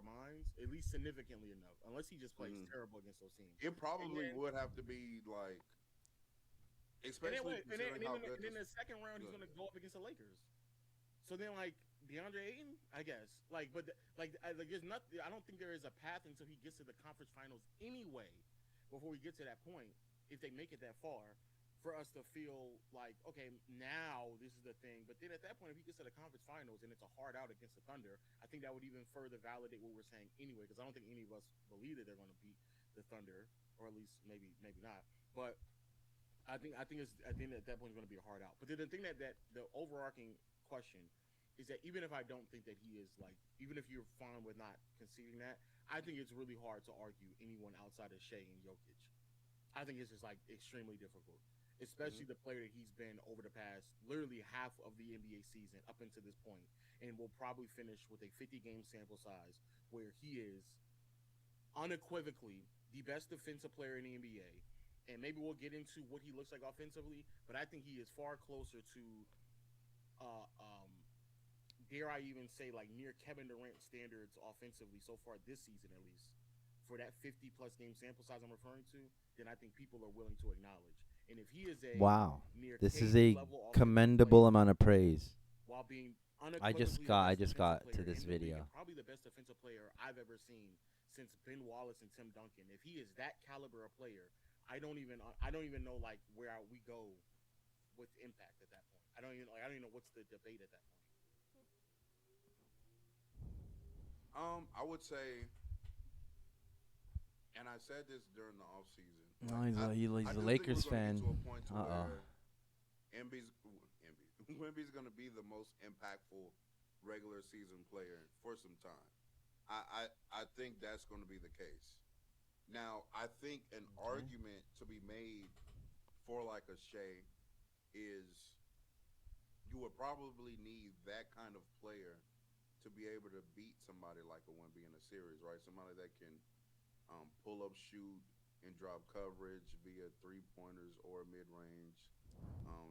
our minds, at least significantly enough. Unless he just plays Mm. terrible against those teams. It And probably then would have to be like, and then especially wait, considering how good and then this. the second round he's Good. gonna go up against the Lakers. So then like DeAndre Ayton, I guess. Like there's not. I don't think there is a path until he gets to the conference finals anyway. Before we get to that point, if they make it that far, for us to feel like okay, now this is the thing. But then at that point, if he gets to the conference finals and it's a hard out against the Thunder, I think that would even further validate what we're saying anyway. Because I don't think any of us believe that they're going to beat the Thunder, or at least maybe not. But I think at that point it's going to be a hard out. But the thing that the overarching question is that even if I don't think that he is like, even if you're fine with not conceding that, I think it's really hard to argue anyone outside of Shea and Jokic. I think it's just like extremely difficult, Hmm. especially the player that he's been over the past literally half of the NBA season up until this point, and will probably finish with a 50 game sample size where he is unequivocally the best defensive player in the NBA. And maybe we'll get into what he looks like offensively, but I think he is far closer to, uh, um, dare I even say, like near Kevin Durant standards offensively so far this season, at least for that 50 plus game sample size I'm referring to, then I think people are willing to acknowledge. And if he is a Wow. near This is KD a level offensive commendable player amount of praise. while being unequivocally the I best just defensive got to player this in the league and video. probably the best defensive player I've ever seen since Ben Wallace and Tim Duncan. If he is that caliber of player, I don't even know like where we go with impact at that point. I don't even know what's the debate at that point. I would say, and I said this during the off season, No, like I he's a do think we're Lakers going to get fan. to a point to Uh oh. where Wemby's going to be the most impactful regular season player for some time. I think that's going to be the case. Now, I think an Okay. argument to be made for like a Shea is you would probably need that kind of player to be able to beat somebody like a Wemby in a series, right? Somebody that can pull up, shoot, and drop coverage via three pointers or mid range.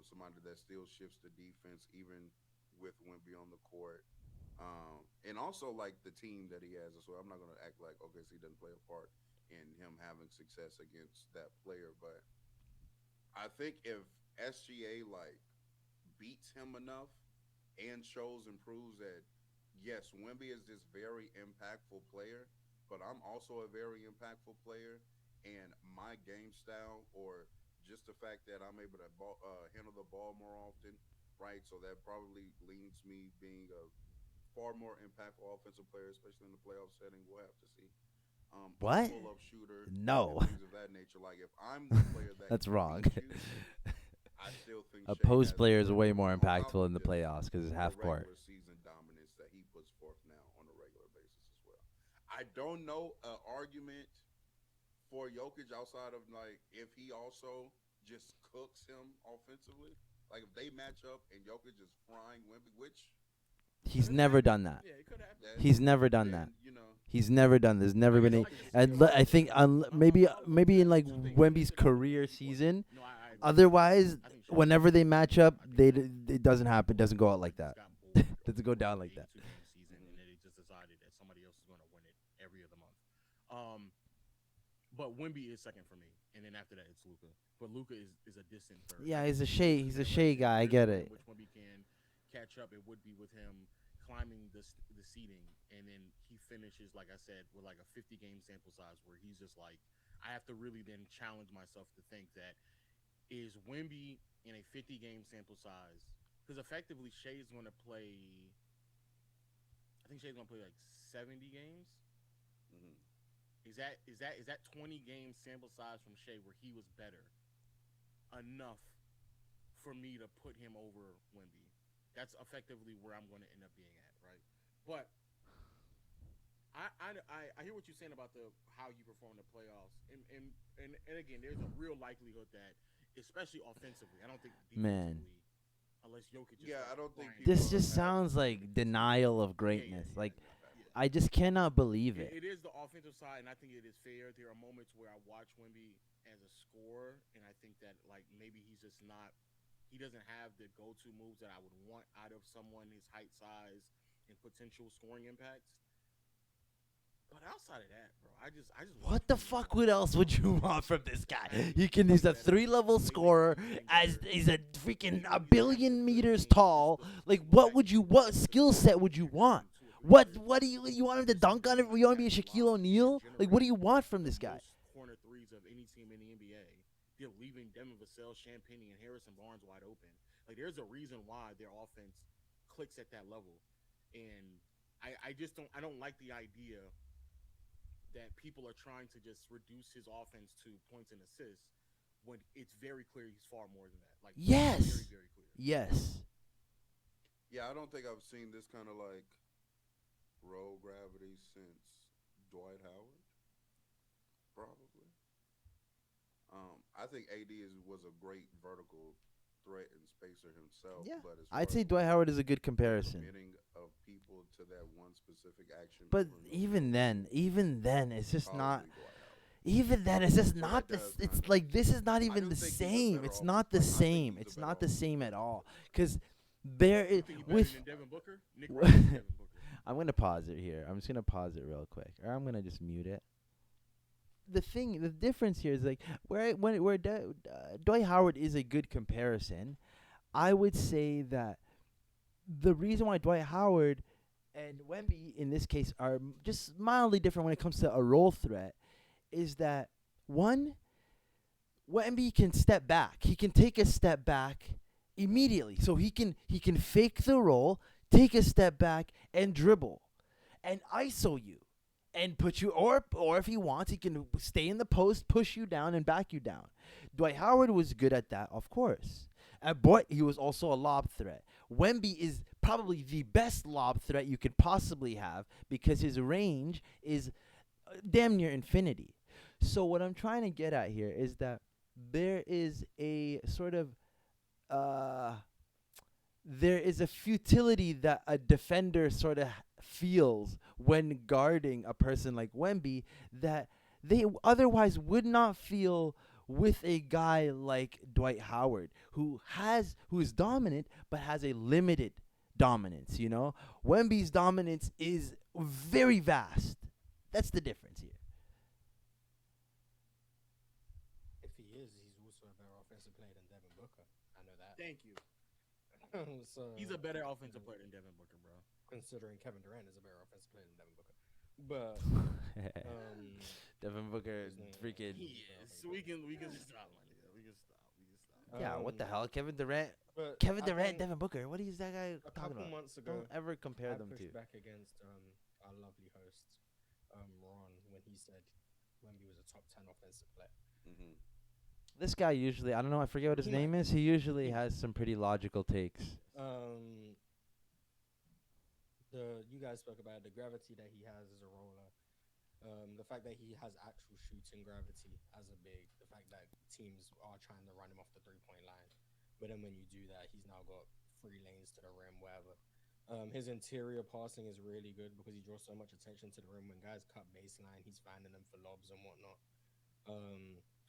Somebody that still shifts the defense even with Wemby on the court. And also like the team that he has as well. I'm not going to act like OKC doesn't play a part in him having success against that player, but I think if SGA like beats him enough and shows and proves that yes, Wemby is this very impactful player, but I'm also a very impactful player, and my game style or just the fact that I'm able to handle the ball more often, right? So that probably leads me being a far more impactful offensive player, especially in the playoff setting. We'll have to see. A What? pull up shooter and No, things of that nature. Like if I'm the player that that's can wrong. beat you, I still think A Shea post has the player is way leverage more on top impactful of in the just playoffs because it's the half court. regular season dominance that he puts forth now on a regular basis as well. I don't know an argument for Jokic outside of like if he also just cooks him offensively. Like if they match up and Jokic is frying Wemby, which He's Could never happen. done that. Yeah, it could happen. that He's never done that. then you know, He's never done. There's never I been just a. like to see it I also. think maybe in like Two things. You Wemby's said about career the equal. season. No, I agree. Otherwise, I think Shaq whenever they match up, I think Shaq it doesn't got happen. It bored doesn't go out or like just that. got bored Doesn't over go down like the that. 82 game season, and mhm. then they just decided that somebody else is going to win it every other month. Um, but Wimby is second for me, and then after that it's Luca. But Luca is a distant third. I Yeah, think he's a if you Shea. was He's a looking at like, Shea if guy. I there's a get way in it. which Wimby can catch up, it would be with him climbing the seating, and then he finishes like I said with like a 50 game sample size where he's just like I have to really then challenge myself to think that is Wimby in a 50 game sample size because effectively Shea's going to play. I think Shea's going to play like 70 games. Mhm. Is that 20 game sample size from Shea where he was better enough for me to put him over Wimby? That's effectively where I'm going to end up being at, right? But I hear what you're saying about the how you perform in the playoffs, and again, there's a real likelihood that, especially offensively, I don't think Man, defensively, unless Jokic just Yeah, I starts don't think frying people this dudes. are just as sounds like denial of Yeah, yeah, greatness. yeah, Like yeah. I just cannot believe it. It is the offensive side, and I think it is fair. There are moments where I watch Wimby as a scorer, and I think that like maybe he's just not. He doesn't have the go-to moves that I would want out of someone his height, size, and potential scoring impacts. outside of that, bro, I just What the fuck? What else would you want from this guy? He's a 3-level scorer. He's a freaking a billion meters tall. Like, what skill set would you want? What do you want him to dunk on it? You want to be a Shaquille O'Neal? Like, what do you want from this guy? Corner threes of any team in the NBA. They're leaving Devin Vassell, Champagnie, and Harrison Barnes wide open. Like, there's a reason why their offense clicks at that level, and I just don't like the idea that people are trying to just reduce his offense to points and assists when it's very clear he's far more than that. Like, Yes. very, very clear. Yes. Yeah, I don't think I've seen this kind of like roll gravity since Dwight Howard, probably. I think AD was a great vertical threat and spacer himself. Yeah. But as I'd far say as Dwight Howard is a good comparison. committing of people to that one specific action. But over and over even then, it's just not. probably Dwight Howard. Even then, it's just So not that the. does It's kinda- like this is not I even do the think he's a same. better It's not the offensive player. I think same. he's a It's better not the offensive same at player. all. Because there is You think he better with. than Devin Booker? Nick Wright than Devin Booker. I'm gonna pause it here. I'm just gonna pause it real quick, or I'm gonna just mute it. The difference here is like Dwight Howard is a good comparison. I would say that the reason why Dwight Howard and Wemby in this case are just mildly different when it comes to a role threat is that one, Wemby can step back. He can take a step back immediately, so he can fake the roll, take a step back, and dribble, and ISO you, and put you, or if he wants, he can stay in the post, push you down, and back you down. Dwight Howard was good at that, of course. But he was also a lob threat. Wemby is probably the best lob threat you could possibly have because his range is damn near infinity. So what I'm trying to get at here is that there is a sort of there is a futility that a defender sort of feels when guarding a person like Wemby that they otherwise would not feel with a guy like Dwight Howard, who is dominant but has a limited dominance, you know? Wemby's dominance is very vast. That's the difference here. If he is, he's also a better offensive player than Devin Booker. I know that. Thank you. So, He's a better offensive player than Devin Booker, bro. considering Kevin Durant is a better offensive player than Devin Booker. But Devin Booker his name- freaking Yes, we can just stop, my nigga. We can stop. yeah, what the hell? Kevin Durant, But Kevin I Durant, think Devin Booker. What is that guy a talking couple about? months ago, Don't ever compare I them pushed to. back against our lovely host, Ron, when he said Wemby was a top 10 offensive player. Mhm. This guy usually, I don't know, I forget what his He name might- is. He usually has some pretty logical takes. You guys spoke about the gravity that he has as a roller, the fact that he has actual shooting gravity as a big, the fact that teams are trying to run him off the 3-point line, but then when you do that, he's now got 3 lanes to the rim, wherever. His interior passing is really good because he draws so much attention to the rim. When guys cut baseline, he's finding them for lobs and whatnot.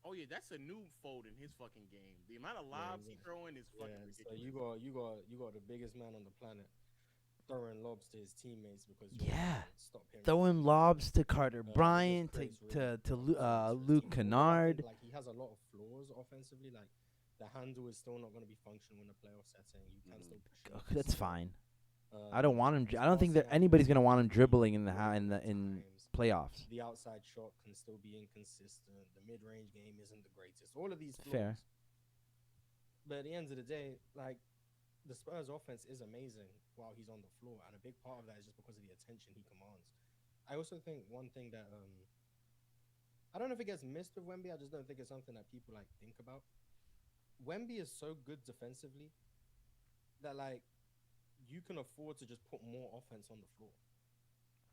Oh yeah, that's a new fold in his fucking game. The amount of lobs he throwing is fucking So ridiculous. you got the biggest man on the planet throwing lobs to his teammates because Yeah. stop him Throwing lobs to Carter just Bryant, creates to really Luke team. Kennard. Like, he has a lot of flaws offensively. Like, the handle is still not going to be functional in a playoff setting. You can still push him. That's fine. I don't want him. I don't think that anybody's gonna want him dribbling in in playoffs. The outside shot can still be inconsistent. The mid-range game isn't the greatest. All of these flaws. Fair. But at the end of the day, like, the Spurs offense is amazing while he's on the floor, and a big part of that is just because of the attention he commands. I also think one thing that I don't know if it gets missed with Wemby. I just don't think it's something that people like think about. Wemby is so good defensively that like you can afford to just put more offense on the floor.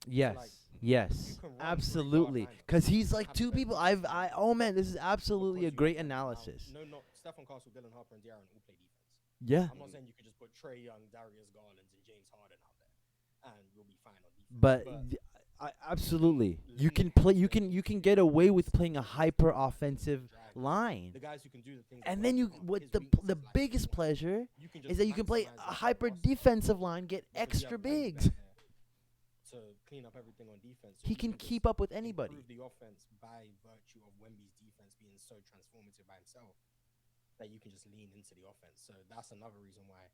Yes, like, yes, you can run absolutely. 3 guard lineups. Because he's You like have two the best people. defense. Oh man, this is absolutely a Because you great have, like, analysis. No, Stephen Castle, Dylan Harper, and De'Aaron all play defense. Yeah, I'm not saying you could just put Trae Young, Darius Garland, and James Harden out there, and you'll be fine on defense. but absolutely, you can play. You can get away with playing a hyper offensive line. the guys who can do the things, And that then Wemby you, can't, what his the weakness is, like, biggest you know, pleasure you can just is that you can play maximize a that hyper cross defensive line, get because you extra have guys back bigs. there to clean up everything on defense. So He you can just keep up with anybody. improve the offense by virtue of Wemby's defense being so transformative by himself that you can just lean into the offense. So that's another reason why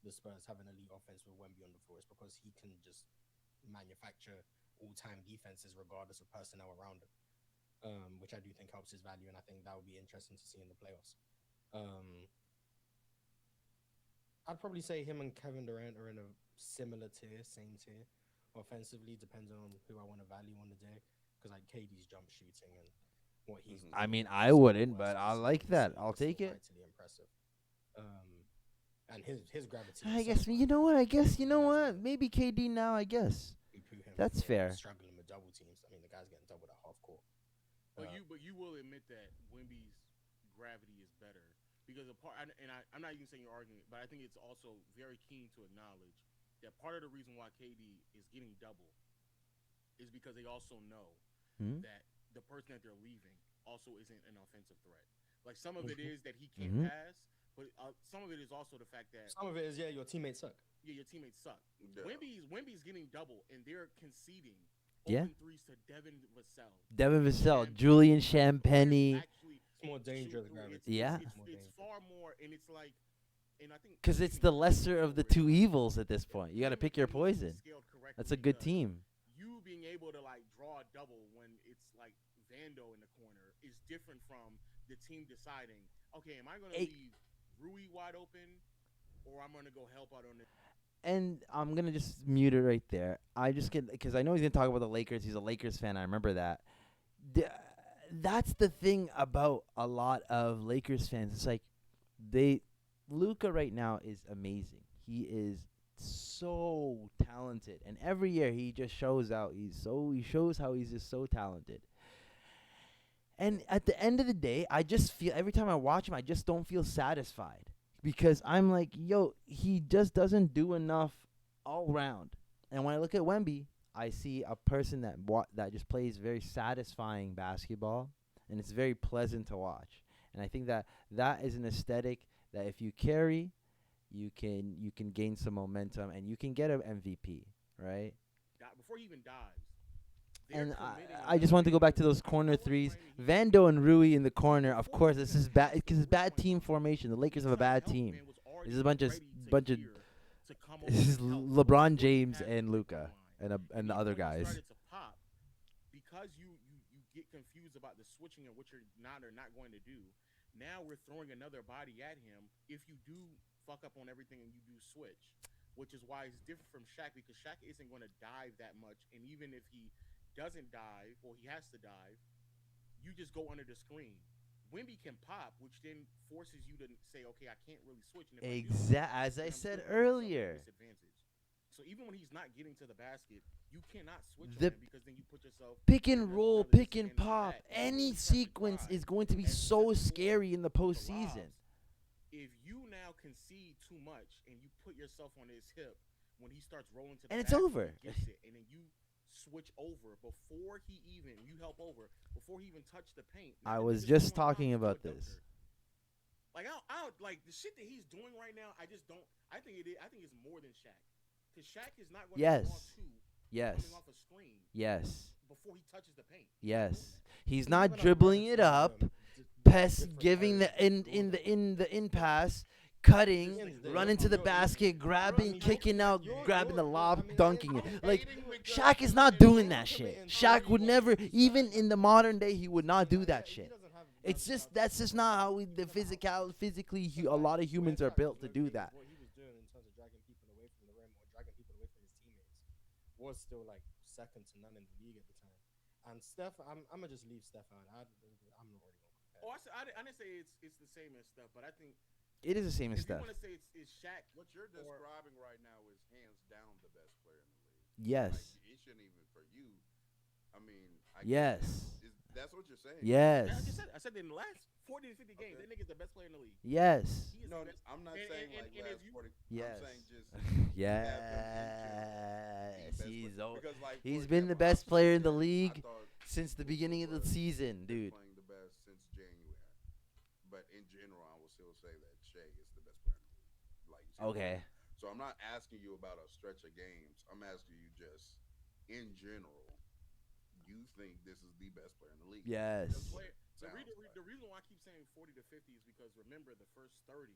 the Spurs have an elite offense with Wemby on the floor, is because he can just manufacture all-time defenses regardless of personnel around him, which I do think helps his value, and I think that would be interesting to see in the playoffs. I'd probably say him and Kevin Durant are in a similar tier, same tier, offensively, depending on who I want to value on the day. Because like KD's jump shooting and what he's Mhm. I doing mean, is I so wouldn't, worse but than I some like of that. the I'll still take it. mightily impressive. And his gravity. I is so guess far you know what? I guess you know immaculate. what? Maybe KD now. I guess Poo-poo him that's for fair. Struggling with double teams. I mean, the guy's getting doubled at half court. But you will admit that Wemby's gravity is better because I'm not even saying you're arguing, but I think it's also very keen to acknowledge that part of the reason why KD is getting double is because they also know Hmm? that the person that they're leaving also isn't an offensive threat. Like some of it Mhm. is that he can't Mhm. pass, but some of it is also the fact that Some of it is, yeah, your teammates suck. your teammates suck. Yeah. Wemby's getting double, and they're conceding Yeah. open threes to Devin Vassell. Devin Vassell, And Julian players Champagny. actually It's more danger shoot the through. gravity. Yeah. It's more it's danger. far more, and it's like, and I think Because it's the lesser of the two evils at this point. You got to pick your poison. That's a good team. You being able to like draw a double when it's like Vando in the corner is different from the team deciding, okay, am I going to leave Rui wide open, or I'm going to go help out on the. And I'm gonna just mute it right there. I just get because I know he's gonna talk about the Lakers. He's a Lakers fan. I remember that. That's the thing about a lot of Lakers fans. It's like Luka right now is amazing. He is so talented, and every year he just shows out. He shows how he's just so talented. And at the end of the day, I just feel every time I watch him, I just don't feel satisfied because I'm like, yo, he just doesn't do enough all round. And when I look at Wemby, I see a person that just plays very satisfying basketball, and it's very pleasant to watch. And I think that is an aesthetic that if you carry, you can gain some momentum and you can get an MVP, right? Before he even dives. And I just want to go back to those corner threes. Vando and Rui in the corner. Of course, this is bad because it's bad team formation. The Lakers have a bad team. This is a bunch of this is LeBron James and Luka and the other guys. Because you get confused about the switching and what you're not or not going to do. Now we're throwing another body at him if you do fuck up on everything and you do switch, which is why it's different from Shaq because Shaq isn't going to dive that much, and even if he doesn't dive or he has to dive, you just go under the screen. Wemby can pop, which then forces you to say, okay, I can't really switch. And As I said earlier. So even when he's not getting to the basket, you cannot switch on The him because then you put yourself pick and in roll, another pick and disadvantage. pop. Any sequence is going to be so scary in the postseason. If you now concede too much and you put yourself on his hip when he starts rolling to the And it's basket, over. he gets it, and then you switch over before he even before he even touched the paint. I Now, was he's just going talking down to a about this. dunker. Like I don't like the shit that he's doing right now. I just don't. I think it's more than Shaq. Because Shaq is not going to draw two coming off a screen. Yes. Before he touches the paint. Yes. He's not dribbling it up, giving the in the pass, cutting, running to the basket, grabbing, kicking out, grabbing the lob, dunking it. Like Shaq is not doing that shit. Shaq would never, even in the modern day, he would not do that shit. It's just that's just not how physically a lot of humans are built to do that. What he was doing in terms of dragging people away from the rim or dragging people away from his teammates was still like second to none in the league at the time. And Steph, I'm gonna just leave Steph out. I'm not already gonna compare. Oh, I didn't say it's the same as Steph, but I think It is the same as if you Steph. want to say it's Shaq, What you're describing right now is hands down the best player in the league. Yes. Like, it shouldn't even for you. I mean, Yes. That's what you're saying. Yes. I said in the last 40 to 50 games, that nigga's the best player in the league. Yes. He is No, the best. I'm not And- saying and- like and if last you- 40. Yes. I'm saying just Yes. because, like, He's for been the example, best I'm player in the sitting here, league I thought since the beginning of the season, dude. playing the best since January. But in general, I will still say that Shea is the best player in the league. Like, you see what I'm Okay. saying? So I'm not asking you about a stretch of games. I'm asking you just in general, you think this is the best player in the league. Yes. That's what Player, it the, sounds like. the reason why I keep saying 40 to 50 is because remember the first 30,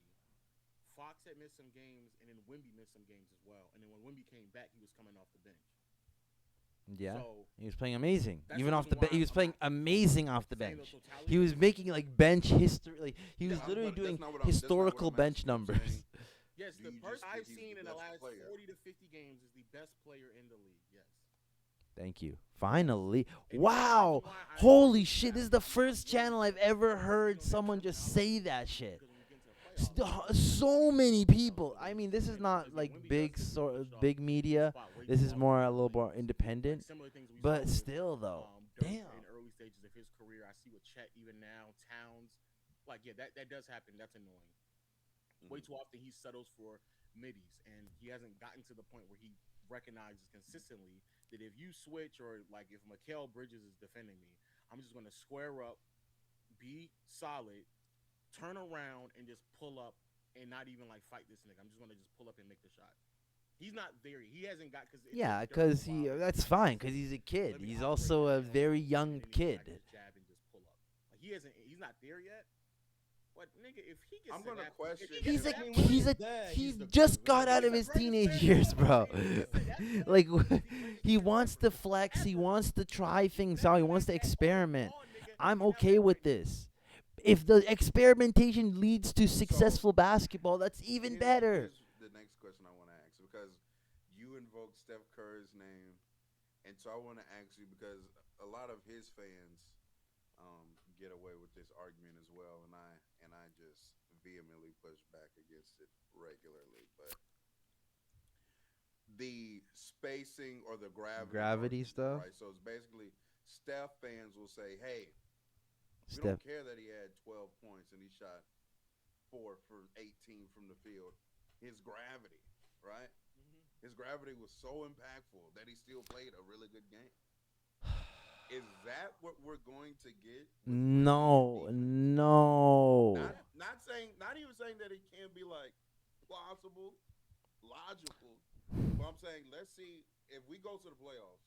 Fox had missed some games, and then Wemby missed some games as well. And then when Wemby came back, he was coming off the bench. Yeah. So He was playing amazing. that's Even the off the reason bench, why he was I'm playing not amazing off the saying bench. the totality He of was the making like bench history. Like he was Yeah, literally but doing that's not what I'm historical bench asking. I'm numbers. saying, Yes, Do the you person just think I've he's seen the in the best last player? 40 to 50 games is the best player in the league. Yes. Thank you. Finally. And Wow. the reason why Holy shit. This is the I'm first really channel I've ever casino heard metrics someone and just knowledge say that shit. because when we get into the playoffs, So many people. I mean, this is and not because like Wemby big does get sort pushed off big the media. spot way This too is often more in a the little more Lakers. independent. Like similar things we saw But with, still though. Dirk Damn. in early stages of his career. I see with Chet even now, Towns. Like yeah, that does happen. That's annoying. Way too often he settles for middies, and he hasn't gotten to the point where he recognizes consistently that if you switch or like if Mikal Bridges is defending me, I'm just going to square up, be solid, turn around, and just pull up and not even like fight this nigga. I'm just going to just pull up and make the shot. He's not there. He hasn't got because Yeah, because that's fine because he's a kid. He's also a very young kid. Jab and just pull up. Like he hasn't. He's not there yet. But nigga, if he gets, I'm gonna question. He just got out of his teenage years, bro. Like he wants to flex, he wants to try things out, he wants to experiment. I'm okay with this. If the experimentation leads to successful basketball, that's even better. Here's the next question I want to ask because you invoked Steph Curry's name, and so I want to ask you because a lot of his fans get away with this argument as well, and I just vehemently push back against it regularly. But the spacing or the gravity stuff, right? So it's basically Steph fans will say, "Hey, we Steph. don't care that he had 12 points and he shot 4 for 18 from the field. His gravity, right? His gravity was so impactful that he still played a really good game." Is that what we're going to get? No. Not saying, not even saying that it can't be like plausible, logical. But I'm saying, let's see if we go to the playoffs.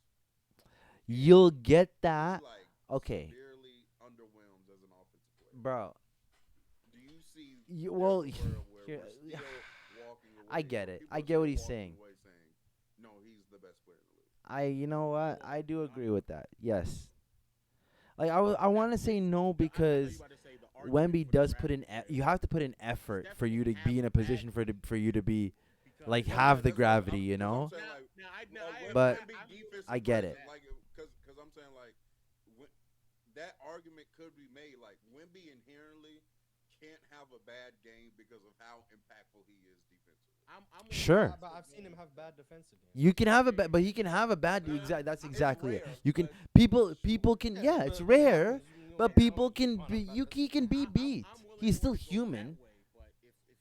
You'll get that. Like Okay. severely underwhelmed as an offensive player, bro. Do you see? Well, there's a world where here- we're still walking away, I get or it. people I are get still what he's walking saying. away saying, no, he's the best player in the league. You know what? I do agree with that. Yes. Like I want to say no because Wemby does put in. You have to put in effort for you to be in a position for you to be like have the gravity, you know. But I get it. Like, because I'm saying like that argument could be made. Like Wemby inherently can't have a bad game because of how impactful he is defensively. Sure. But I've seen him have bad defensive games. You can have a bad, but he can have a bad. That's exactly it. You can people can. Yeah, it's rare, but people can be. He can be beat. He's still human.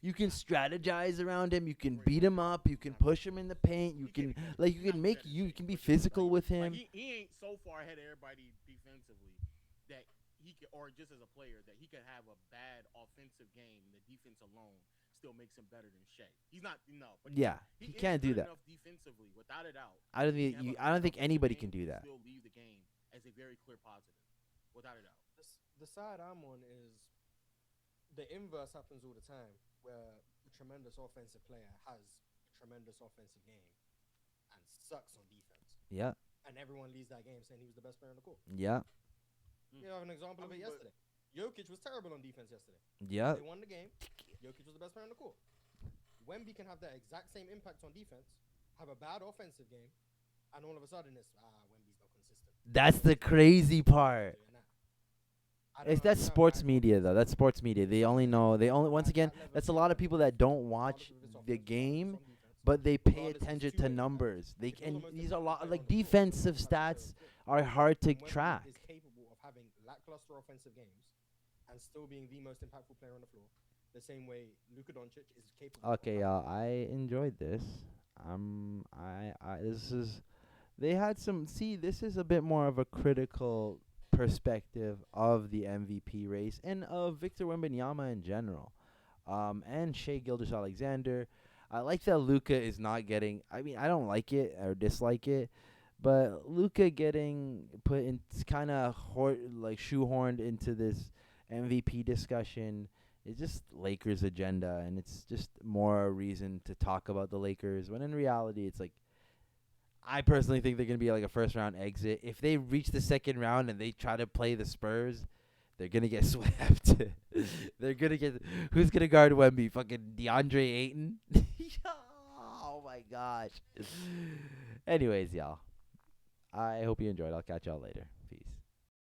You can strategize around him. You can beat him up. You can push him in the paint. You can you can be physical with him. Like he ain't so far ahead of everybody defensively that he could, or just as a player, that he could have a bad offensive game. The defense alone still makes him better than Shea. He's not but Yeah, he can't do that. Enough defensively, without a doubt. I don't think anybody can do that. Still leave the game as a very clear positive, without a doubt. The side I'm on is the inverse happens all the time, where a tremendous offensive player has a tremendous offensive game and sucks on defense. Yeah. And everyone leaves that game saying he was the best player on the court. Yeah. You have an example of it yesterday. Jokic was terrible on defense yesterday. Yeah. They won the game. Jokic was the best player on the court. Wemby can have that exact same impact on defense, have a bad offensive game, and all of a sudden it's Wemby's not consistent. That's the crazy part. It's that's sports media though. That's sports media. They only once again, that's a lot of people that don't watch the game, but they pay attention to numbers. These are a lot like defensive stats are hard to track. Is capable of having lackluster offensive games and still being the most impactful player on the floor. The same way Luka Doncic is capable. Okay, y'all. I enjoyed this. This is. They had some. See, this is a bit more of a critical perspective of the MVP race and of Victor Wembanyama in general, and Shai Gilgeous-Alexander. I like that Luka is not getting. I mean, I don't like it or dislike it, But Luka getting put in kind of like shoehorned into this MVP discussion is just Lakers' agenda, and it's just more a reason to talk about the Lakers. When in reality, it's like I personally think they're gonna be like a first round exit. If they reach the second round and they try to play the Spurs, they're gonna get swept. They're gonna get who's gonna guard Wemby? Fucking DeAndre Ayton. Oh my gosh. Anyways, y'all. I hope you enjoyed. I'll catch y'all later.